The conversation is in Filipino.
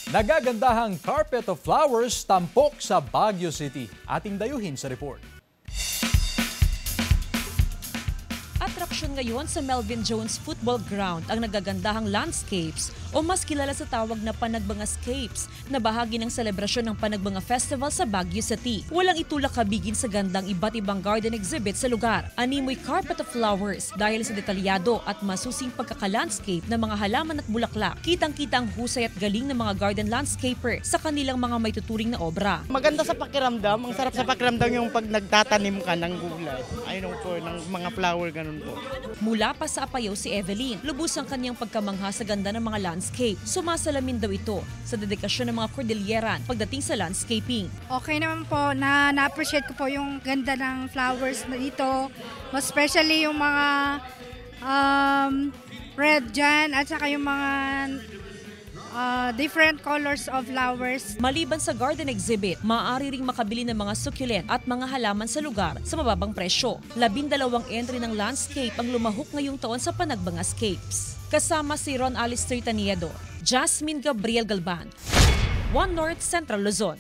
Nagagandahang carpet of flowers tampok sa Baguio City. Ating dayuhin sa report. Atraksyon ngayon sa Melvin Jones Football Ground ang nagagandahang landscapes o mas kilala sa tawag na Panagbangascapes na bahagi ng selebrasyon ng Panagbanga Festival sa Baguio City. Walang itulak kabigin sa gandang iba't ibang garden exhibit sa lugar. Animoy carpet of flowers dahil sa detalyado at masusing pagkakalandscape ng mga halaman at bulaklak. Kitang-kita ang husay at galing ng mga garden landscaper sa kanilang mga may tuturing na obra. Maganda sa pakiramdam, ang sarap sa pakiramdam yung pag nagtatanim ka ng gulay. Ayun po, ng mga flower ganun po. Mula pa sa Apayao si Evelyn, lubos ang kanyang pagkamangha sa ganda ng mga landscape. Sumasalamin daw ito sa dedikasyon ng mga Cordilleran pagdating sa landscaping. Okay naman po, na-appreciate ko po yung ganda ng flowers na dito. Most especially yung mga red dyan at saka yung mga different colors of flowers. Maliban sa garden exhibit, maaari ring makabili ng mga succulent at mga halaman sa lugar sa mababang presyo. 12 entry ng landscape ang lumahok ngayong taon sa Panagbangascapes. Kasama si Ron Alistair Taniedo, Jasmine Gabriel Galban, One North Central Luzon.